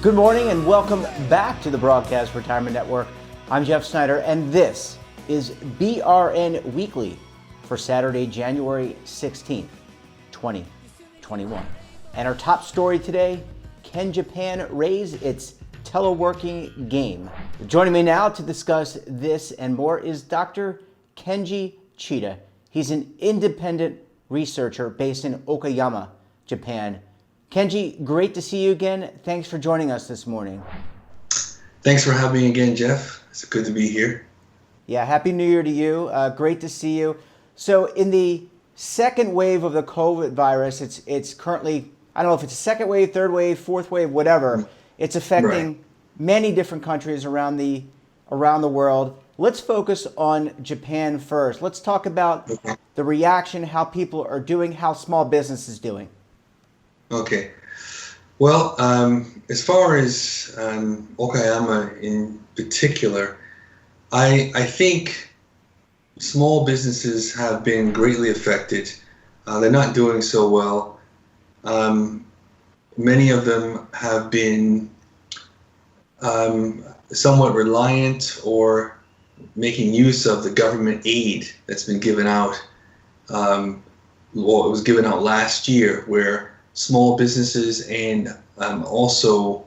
Good morning and welcome back to the Broadcast Retirement Network. I'm Jeff Snyder and this is BRN Weekly for Saturday, January 16th, 2021. And our top story today, can Japan raise its teleworking game? Joining me now to discuss this and more is Dr. Kenji Chida. He's an independent researcher based in Okayama, Japan. Kenji, great to see you again. Thanks for joining us this morning. Thanks for having me again, Jeff. It's good to be here. Yeah, Happy New Year to you. Great to see you. So in the second wave of the COVID virus, it's currently, I don't know if it's a second wave, third wave, fourth wave, whatever. It's affecting many different countries around the world. Let's focus on Japan first. Let's talk about the reaction, how people are doing, how small business is doing. Okay. Well, as far as Okayama in particular, I think small businesses have been greatly affected. They're not doing so well. Many of them have been somewhat reliant or making use of the government aid that's been given out. Well, it was given out last year, where small businesses and also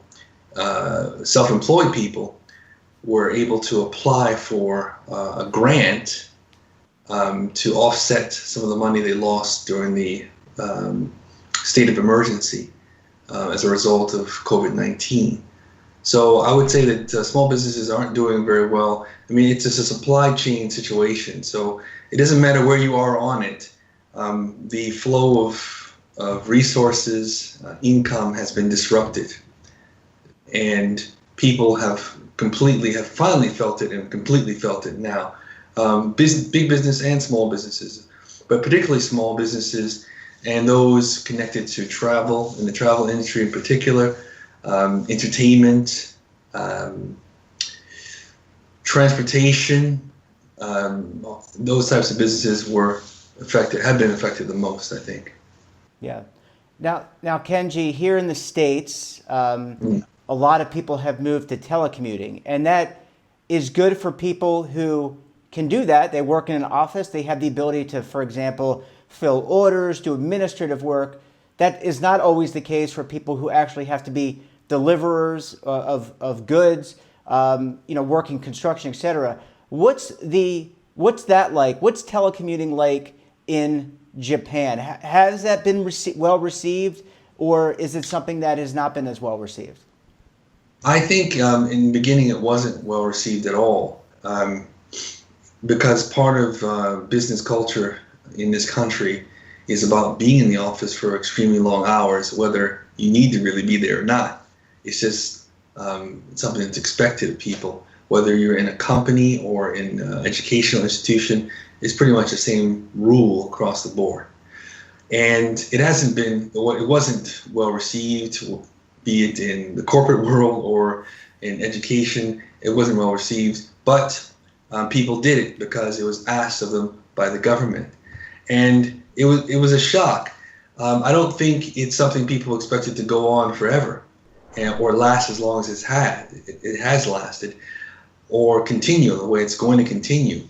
self-employed people were able to apply for a grant to offset some of the money they lost during the state of emergency as a result of COVID-19. So I would say that small businesses aren't doing very well. I mean, it's just a supply chain situation. So it doesn't matter where you are on it. The flow of resources, income has been disrupted, and people have finally felt it and completely felt it now. Big business and small businesses, but particularly small businesses and those connected to travel, in the travel industry in particular, entertainment, transportation, those types of businesses have been affected the most, I think. Yeah. Now, Kenji, here in the States, a lot of people have moved to telecommuting, and that is good for people who can do that. They work in an office. They have the ability to, for example, fill orders, do administrative work. That is not always the case for people who actually have to be deliverers of goods, working construction, etc. What's that like? What's telecommuting like in Japan? Has that been well received, or is it something that has not been as well received? I think in the beginning it wasn't well received at all, because part of business culture in this country is about being in the office for extremely long hours, whether you need to really be there or not. It's just something that's expected of people. Whether you're in a company or in an educational institution, it's pretty much the same rule across the board. And it wasn't well received, be it in the corporate world or in education. It wasn't well received, but people did it because it was asked of them by the government. And it was a shock. I don't think it's something people expected to go on forever or last as long as it has lasted, or continue the way it's going to continue.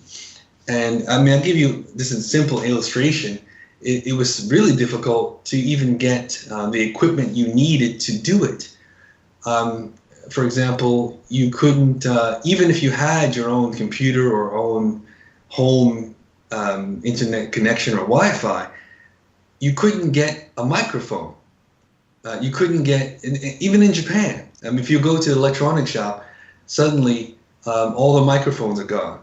And I mean, I'll give you this a simple illustration. It was really difficult to even get the equipment you needed to do it. For example, you couldn't, even if you had your own computer or own home internet connection or Wi-Fi, you couldn't get a microphone. You couldn't get, even in Japan, I mean, if you go to the electronics shop, suddenly all the microphones are gone.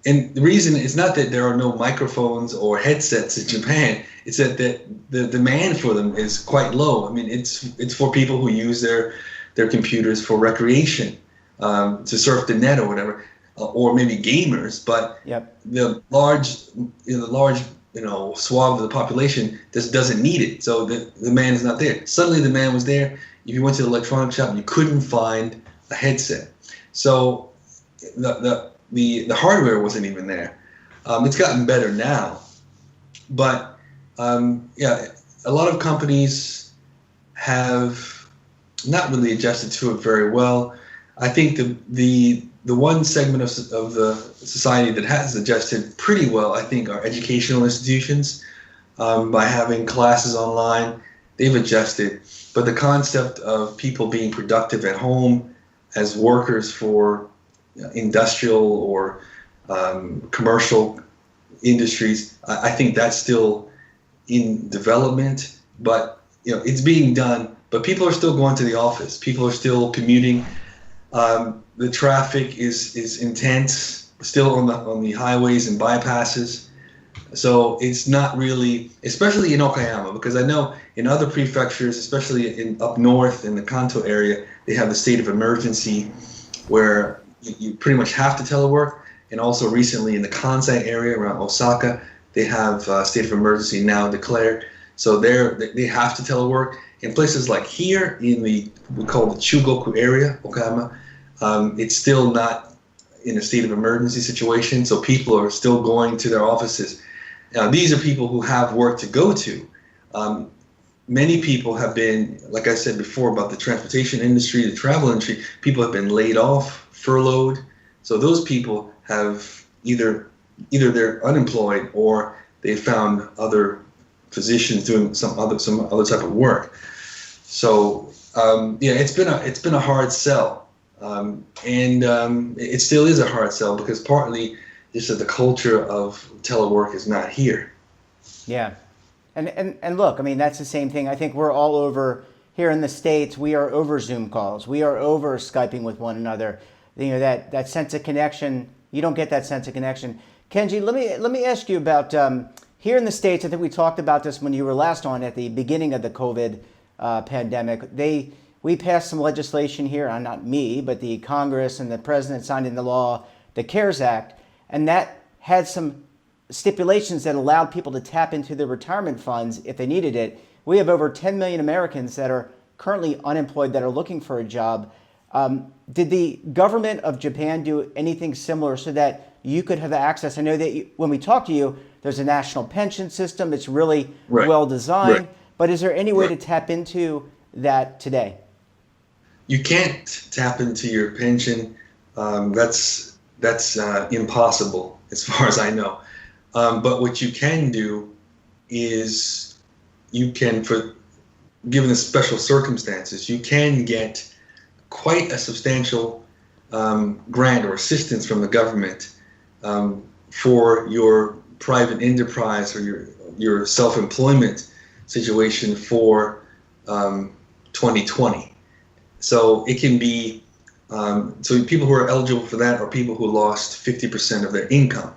And the reason is not that there are no microphones or headsets in Japan, it's that the demand for them is quite low. I mean, it's for people who use their computers for recreation, to surf the net or whatever, or maybe gamers. But the large swath of the population just doesn't need it, so the demand is not there. Suddenly the demand was there. If you went to the electronics shop, you couldn't find a headset. So the hardware wasn't even there. It's gotten better now, but a lot of companies have not really adjusted to it very well. I think the one segment of the society that has adjusted pretty well, I think, are educational institutions. By having classes online, they've adjusted. But the concept of people being productive at home as workers for industrial or commercial industries, I think that's still in development. But it's being done. But people are still going to the office. People are still commuting. The traffic is intense still on the highways and bypasses. So it's not really, especially in Okayama, because I know in other prefectures, especially up north in the Kanto area, they have the state of emergency where you pretty much have to telework. And also recently in the Kansai area around Osaka, they have state of emergency now declared. So they have to telework. In places like here in we call the Chugoku area, Okayama, it's still not in a state of emergency situation. So people are still going to their offices. Now, these are people who have work to go to. Many people have been, like I said before about the transportation industry, the travel industry, people have been laid off, furloughed. So those people have either they're unemployed or they found other physicians doing some other type of work. So it's been a hard sell, and it still is a hard sell because partly just that the culture of telework is not here. Yeah. And look, I mean, that's the same thing. I think we're all over here in the States. We are over Zoom calls. We are over Skyping with one another. That sense of connection. You don't get that sense of connection. Kenji, let me ask you about here in the States. I think we talked about this when you were last on at the beginning of the COVID pandemic. We passed some legislation here, not me, but the Congress and the president signed into law the CARES Act, and that had some stipulations that allowed people to tap into their retirement funds if they needed it. We have over 10 million Americans that are currently unemployed that are looking for a job. Did the government of Japan do anything similar so that you could have access? I know that when we talk to you, there's a national pension system. It's really well designed. Right. But is there any way to tap into that today? You can't tap into your pension. That's impossible as far as I know. But what you can do is given the special circumstances, you can get quite a substantial grant or assistance from the government for your private enterprise or your self-employment situation for 2020. So it can be, so people who are eligible for that are people who lost 50% of their income.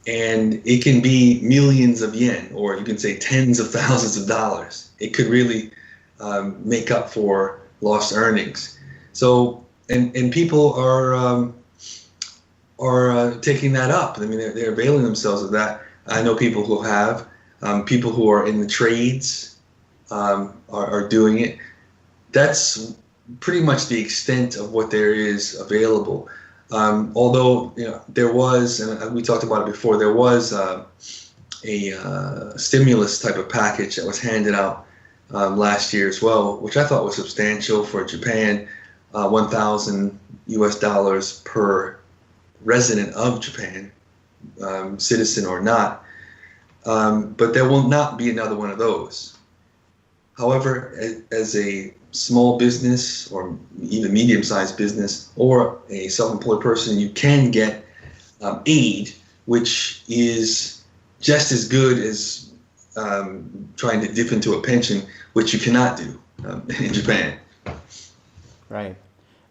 And it can be millions of yen, or you can say tens of thousands of dollars. It could really make up for lost earnings. So, and people are taking that up. I mean, they're availing themselves of that. I know people who have, people who are in the trades are doing it. That's pretty much the extent of what there is available. Although there was, and we talked about it before, there was a stimulus type of package that was handed out last year as well, which I thought was substantial for Japan, $1,000 per resident of Japan, citizen or not. But there will not be another one of those. However, as a small business or even medium-sized business or a self-employed person, you can get aid, which is just as good as trying to dip into a pension, which you cannot do in Japan. Right.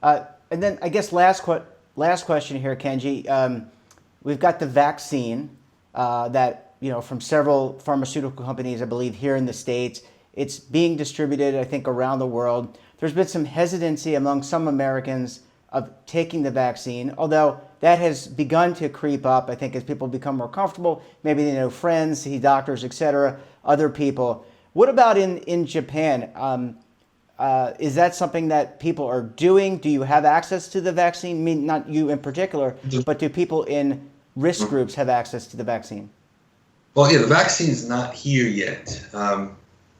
And then I guess last question here, Kenji. We've got the vaccine that, from several pharmaceutical companies, I believe, here in the States. It's being distributed, I think, around the world. There's been some hesitancy among some Americans of taking the vaccine, although that has begun to creep up, I think, as people become more comfortable. Maybe they know friends, see doctors, etc., other people. What about in Japan? Is that something that people are doing? Do you have access to the vaccine? I mean, not you in particular, but do people in risk groups have access to the vaccine? Well, yeah, the vaccine is not here yet.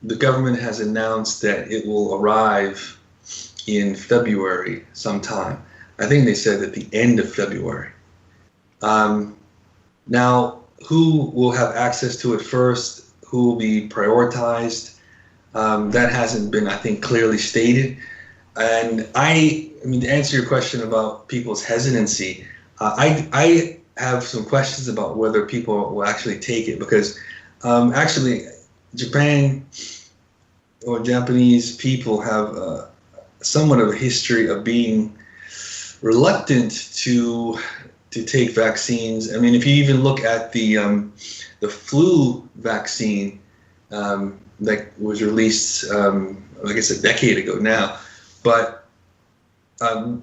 the government has announced that it will arrive in February sometime. I think they said at the end of February. Now, who will have access to it first? Who will be prioritized? That hasn't been, I think, clearly stated. And I mean, to answer your question about people's hesitancy, I have some questions about whether people will actually take it, because actually, Japan or Japanese people have somewhat of a history of being reluctant to take vaccines. I mean, if you even look at the flu vaccine that was released, I guess a decade ago now, but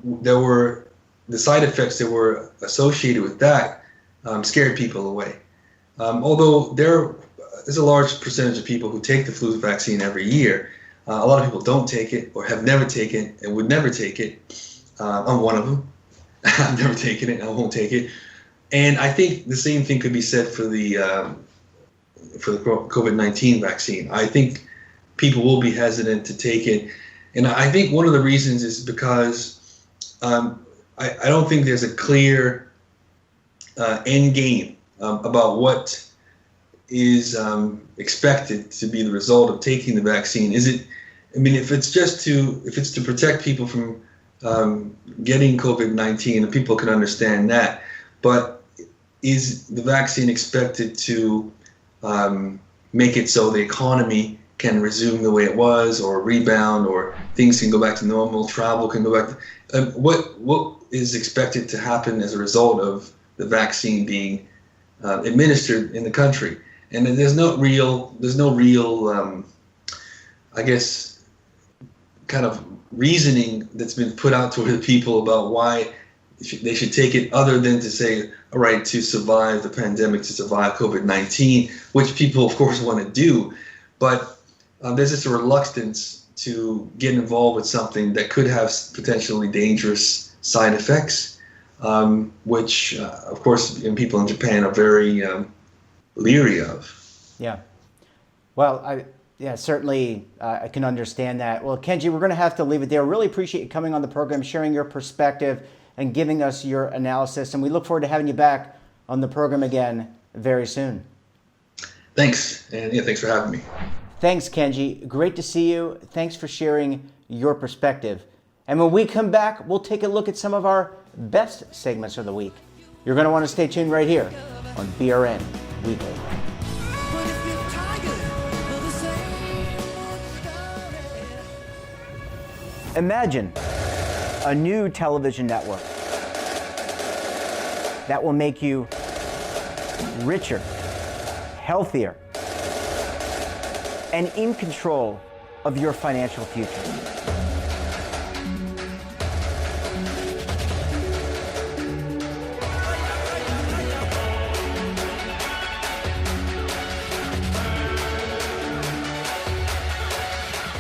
there were the side effects that were associated with that scared people away. Although there's a large percentage of people who take the flu vaccine every year, a lot of people don't take it or have never taken it and would never take it. I'm one of them. I've never taken it. I won't take it. And I think the same thing could be said for the COVID-19 vaccine. I think people will be hesitant to take it. And I think one of the reasons is because I don't think there's a clear end game about what is expected to be the result of taking the vaccine. Is it? I mean, if it's to protect people from getting COVID-19, and people can understand that, but is the vaccine expected to make it so the economy can resume the way it was, or rebound, or things can go back to normal, travel can go back to, what is expected to happen as a result of the vaccine being administered in the country? And there's no real I guess, kind of reasoning that's been put out to the people about why they should take it, other than to say, all right, to survive the pandemic, to survive COVID-19, which people, of course, want to do. But there's just a reluctance to get involved with something that could have potentially dangerous side effects, which, of course, people in Japan are very leery of. Yeah. Well, certainly I can understand that. Well, Kenji, we're going to have to leave it there. Really appreciate you coming on the program, sharing your perspective, and giving us your analysis. And we look forward to having you back on the program again very soon. Thanks. And yeah, thanks for having me. Thanks, Kenji. Great to see you. Thanks for sharing your perspective. And when we come back, we'll take a look at some of our best segments of the week. You're going to want to stay tuned right here on BRN Weekly. Imagine a new television network that will make you richer, healthier, and in control of your financial future.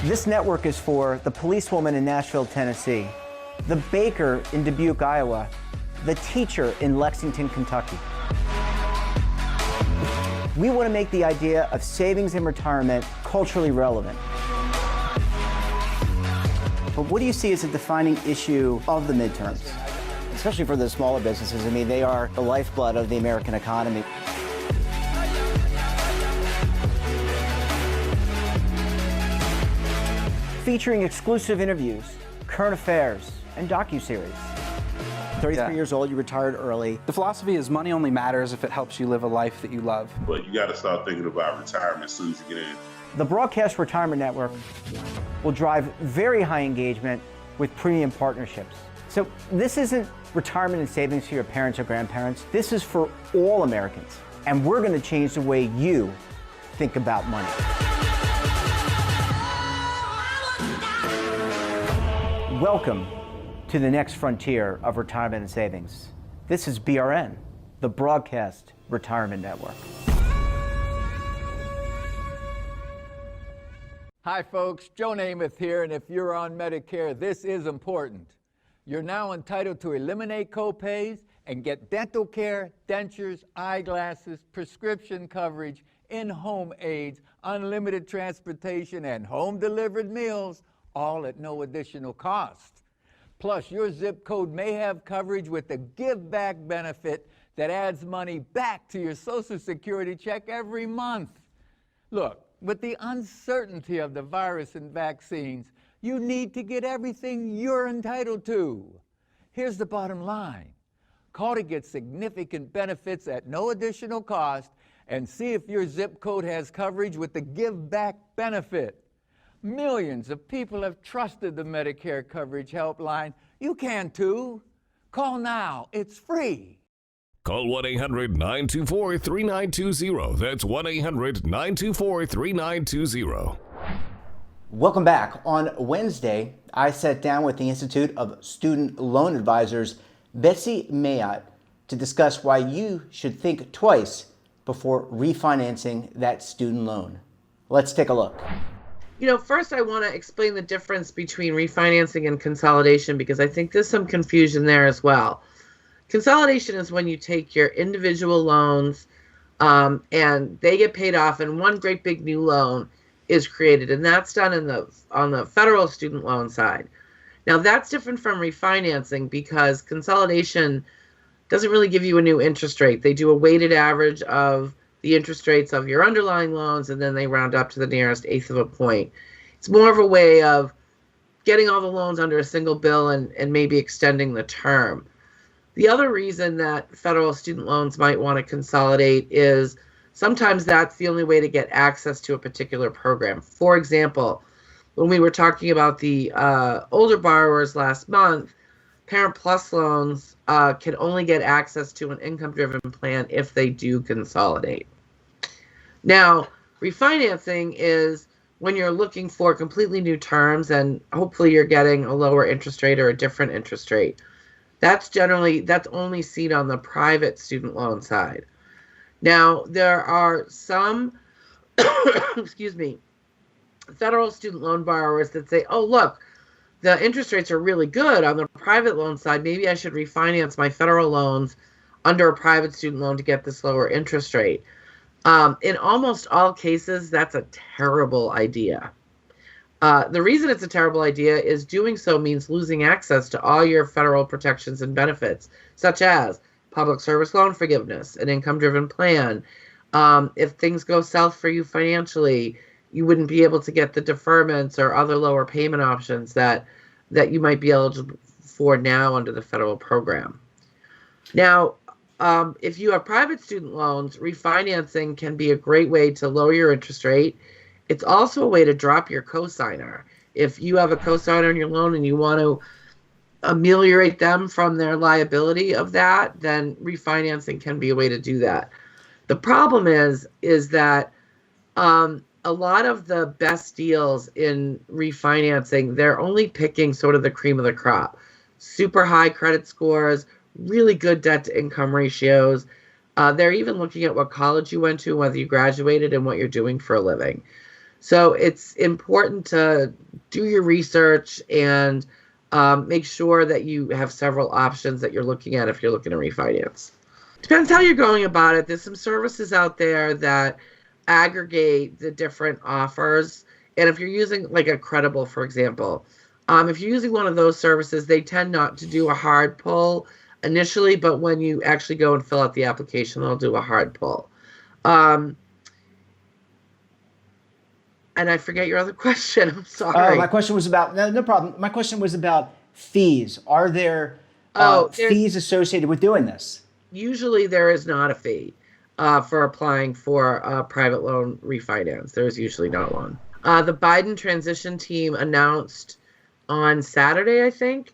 This network is for the policewoman in Nashville, Tennessee, the baker in Dubuque, Iowa, the teacher in Lexington, Kentucky. We want to make the idea of savings and retirement culturally relevant. But what do you see as a defining issue of the midterms, especially for the smaller businesses? I mean, they are the lifeblood of the American economy. Featuring exclusive interviews, current affairs, and docuseries. 33 years old, you retired early. The philosophy is money only matters if it helps you live a life that you love. But you got to start thinking about retirement as soon as you get in. The Broadcast Retirement Network will drive very high engagement with premium partnerships. So this isn't retirement and savings for your parents or grandparents. This is for all Americans. And we're going to change the way you think about money. Welcome to the next frontier of retirement and savings. This is BRN, the Broadcast Retirement Network. Hi folks, Joe Namath here, and if you're on Medicare, this is important. You're now entitled to eliminate co-pays and get dental care, dentures, eyeglasses, prescription coverage, in-home aids, unlimited transportation, and home-delivered meals, all at no additional cost. Plus, your zip code may have coverage with the Give Back benefit that adds money back to your Social Security check every month. Look, with the uncertainty of the virus and vaccines, you need to get everything you're entitled to. Here's the bottom line. Call to get significant benefits at no additional cost and see if your zip code has coverage with the Give Back benefit. Millions of people have trusted the Medicare Coverage Helpline. You can too. Call now. It's free. Call 1-800-924-3920. That's 1-800-924-3920. Welcome back. On Wednesday, I sat down with the Institute of Student Loan Advisors, Betsy Mayotte, to discuss why you should think twice before refinancing that student loan. Let's take a look. First I want to explain the difference between refinancing and consolidation, because I think there's some confusion there as well. Consolidation is when you take your individual loans and they get paid off and one great big new loan is created, and that's done on the federal student loan side. Now that's different from refinancing, because consolidation doesn't really give you a new interest rate. They do a weighted average of the interest rates of your underlying loans, and then they round up to the nearest eighth of a point. It's more of a way of getting all the loans under a single bill and maybe extending the term. The other reason that federal student loans might want to consolidate is sometimes that's the only way to get access to a particular program. For example, when we were talking about the older borrowers last month, Parent Plus loans can only get access to an income-driven plan if they do consolidate. Now, refinancing is when you're looking for completely new terms and hopefully you're getting a lower interest rate or a different interest rate. That's only seen on the private student loan side. Now, there are some, excuse me, federal student loan borrowers that say, oh, look, the interest rates are really good on the private loan side. Maybe I should refinance my federal loans under a private student loan to get this lower interest rate. In almost all cases, that's a terrible idea. The reason it's a terrible idea is doing so means losing access to all your federal protections and benefits, such as public service loan forgiveness, an income-driven plan. If things go south for you financially, you wouldn't be able to get the deferments or other lower payment options that you might be eligible for now under the federal program. Now, if you have private student loans, refinancing can be a great way to lower your interest rate. It's also a way to drop your cosigner. If you have a cosigner in your loan and you want to ameliorate them from their liability of that, then refinancing can be a way to do that. The problem is that a lot of the best deals in refinancing, they're only picking sort of the cream of the crop. Super high credit scores, really good debt to income ratios. They're even looking at what college you went to, whether you graduated, and what you're doing for a living. So it's important to do your research and make sure that you have several options that you're looking at if you're looking to refinance. Depends how you're going about it. There's some services out there that aggregate the different offers. And if you're using like a Credible, for example, if you're using one of those services, they tend not to do a hard pull initially, but when you actually go and fill out the application, they'll do a hard pull. And I forget your other question. I'm sorry. My question was about, no problem. My question was about fees. Are there fees associated with doing this? Usually there is not a fee for applying for a private loan refinance. There is usually not one. The Biden transition team announced on Saturday, I think,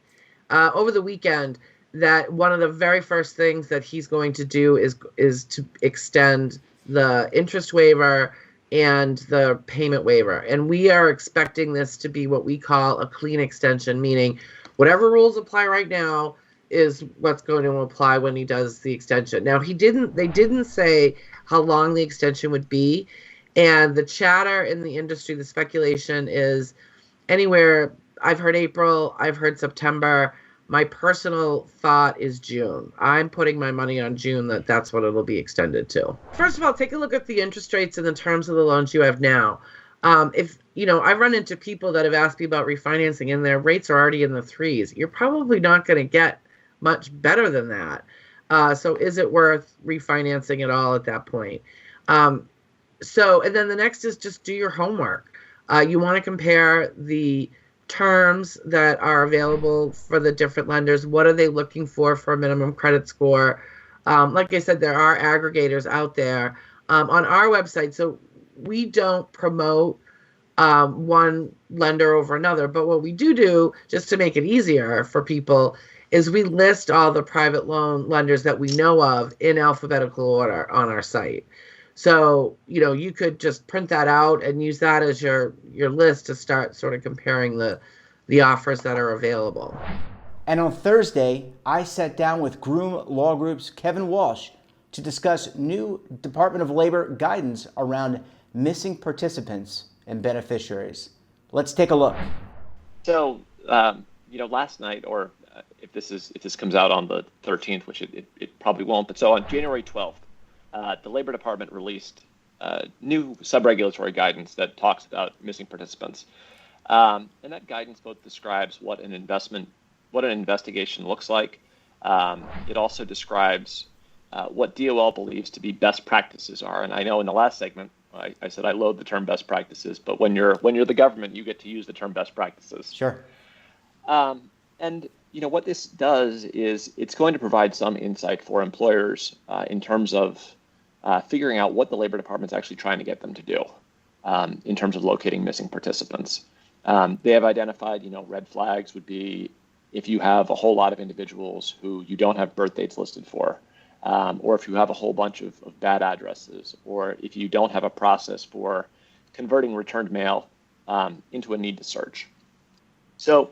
over the weekend, that one of the very first things that he's going to do is to extend the interest waiver and the payment waiver. And we are expecting this to be what we call a clean extension, meaning whatever rules apply right now is what's going to apply when he does the extension. Now, they didn't say how long the extension would be, and the chatter in the industry, the speculation is anywhere. I've heard April, I've heard September. My personal thought is June. I'm putting my money on June that's what it'll be extended to. First of all, take a look at the interest rates and the terms of the loans you have now. If I've run into people that have asked me about refinancing and their rates are already in the threes. You're probably not going to get much better than that. So is it worth refinancing at all at that point? And then the next is just do your homework. You want to compare the terms that are available for the different lenders. What are they looking for a minimum credit score? Like I said, there are aggregators out there on our website. So we don't promote one lender over another. But what we do, just to make it easier for people, is we list all the private loan lenders that we know of in alphabetical order on our site. So, you could just print that out and use that as your list to start sort of comparing the offers that are available. And on Thursday, I sat down with Groom Law Group's Kevin Walsh to discuss new Department of Labor guidance around missing participants and beneficiaries. Let's take a look. So, last night, or if this comes out on the 13th, which it probably won't, but so on January 12th, the Labor Department released new sub-regulatory guidance that talks about missing participants. And that guidance both describes what an investigation looks like. It also describes what DOL believes to be best practices are. And I know in the last segment, I said I loathe the term best practices, but when you're the government, you get to use the term best practices. Sure. And what this does is it's going to provide some insight for employers in terms of figuring out what the Labor Department's actually trying to get them to do in terms of locating missing participants. They have identified, red flags would be if you have a whole lot of individuals who you don't have birth dates listed for, or if you have a whole bunch of bad addresses, or if you don't have a process for converting returned mail into a need to search. So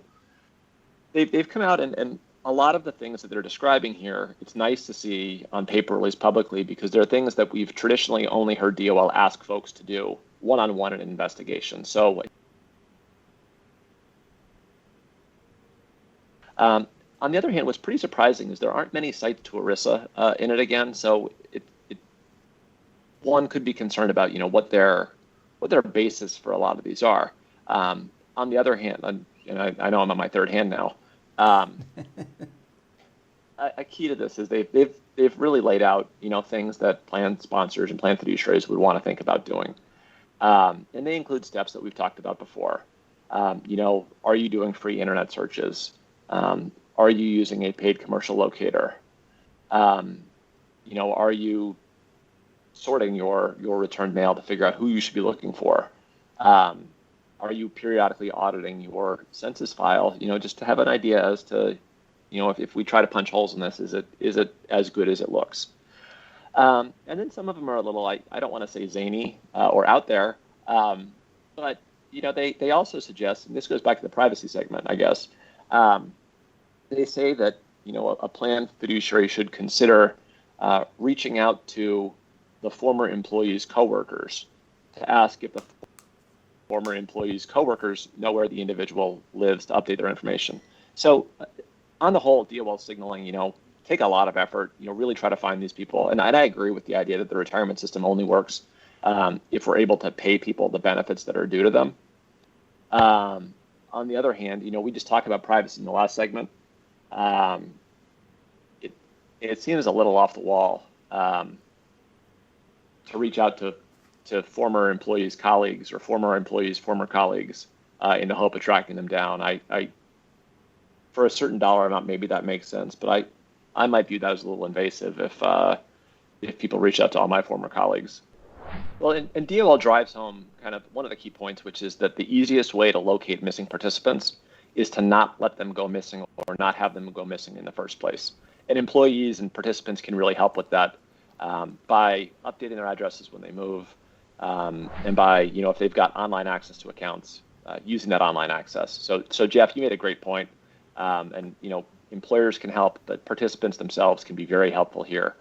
they've come out and a lot of the things that they're describing here, it's nice to see on paper, at least publicly, because they're things that we've traditionally only heard DOL ask folks to do one-on-one in an investigation. So on the other hand, what's pretty surprising is there aren't many cites to ERISA in it again. So one could be concerned about, what their basis for a lot of these are. On the other hand, and I know I'm on my third hand now. A key to this is they've really laid out, things that plan sponsors and plan fiduciaries would want to think about doing. And they include steps that we've talked about before. Are you doing free internet searches? Are you using a paid commercial locator? Are you sorting your returned mail to figure out who you should be looking for? Are you periodically auditing your census file? Just to have an idea as to, if we try to punch holes in this, is it as good as it looks? And then some of them are a little, I don't want to say zany or out there, but they also suggest, and this goes back to the privacy segment, I guess. They say that a plan fiduciary should consider reaching out to the former employee's coworkers to ask if the former employees' coworkers know where the individual lives to update their information. So on the whole, DOL signaling, take a lot of effort, really try to find these people. And I agree with the idea that the retirement system only works if we're able to pay people the benefits that are due to them. On the other hand, we just talked about privacy in the last segment. It seems a little off the wall to reach out to former employees' colleagues or former employees' former colleagues in the hope of tracking them down. I for a certain dollar amount, maybe that makes sense, but I might view that as a little invasive if people reach out to all my former colleagues. Well, and DOL drives home kind of one of the key points, which is that the easiest way to locate missing participants is to not let them go missing or not have them go missing in the first place. And employees and participants can really help with that by updating their addresses when they move, and by, if they've got online access to accounts, using that online access. So Jeff, you made a great point. And, employers can help, but participants themselves can be very helpful here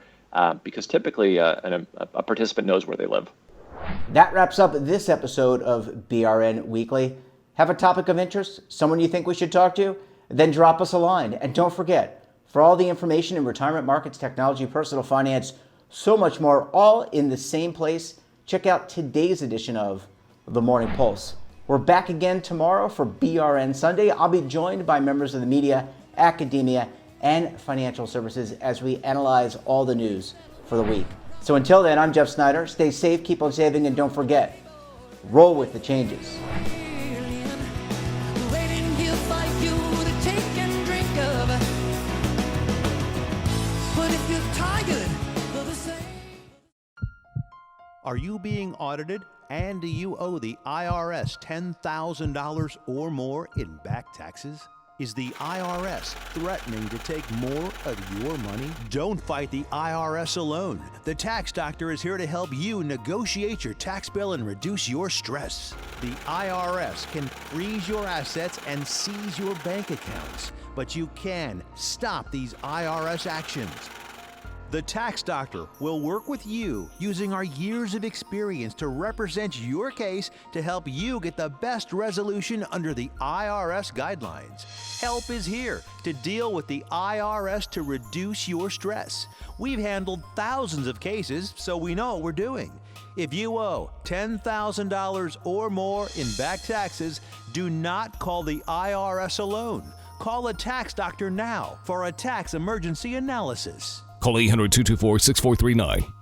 because typically a participant knows where they live. That wraps up this episode of BRN Weekly. Have a topic of interest? Someone you think we should talk to? then drop us a line. And don't forget, for all the information in retirement markets, technology, personal finance, so much more, all in the same place, check out today's edition of The Morning Pulse. We're back again tomorrow for BRN Sunday. I'll be joined by members of the media, academia, and financial services as we analyze all the news for the week. So until then, I'm Jeff Snyder. Stay safe, keep on saving, and don't forget, roll with the changes. Are you being audited and do you owe the IRS $10,000 or more in back taxes? Is the IRS threatening to take more of your money? Don't fight the IRS alone. The Tax Doctor is here to help you negotiate your tax bill and reduce your stress. The IRS can freeze your assets and seize your bank accounts, but you can stop these IRS actions. The Tax Doctor will work with you using our years of experience to represent your case to help you get the best resolution under the IRS guidelines. Help is here to deal with the IRS to reduce your stress. We've handled thousands of cases, so we know what we're doing. If you owe $10,000 or more in back taxes, do not call the IRS alone. Call a Tax Doctor now for a tax emergency analysis. Call 800-224-6439.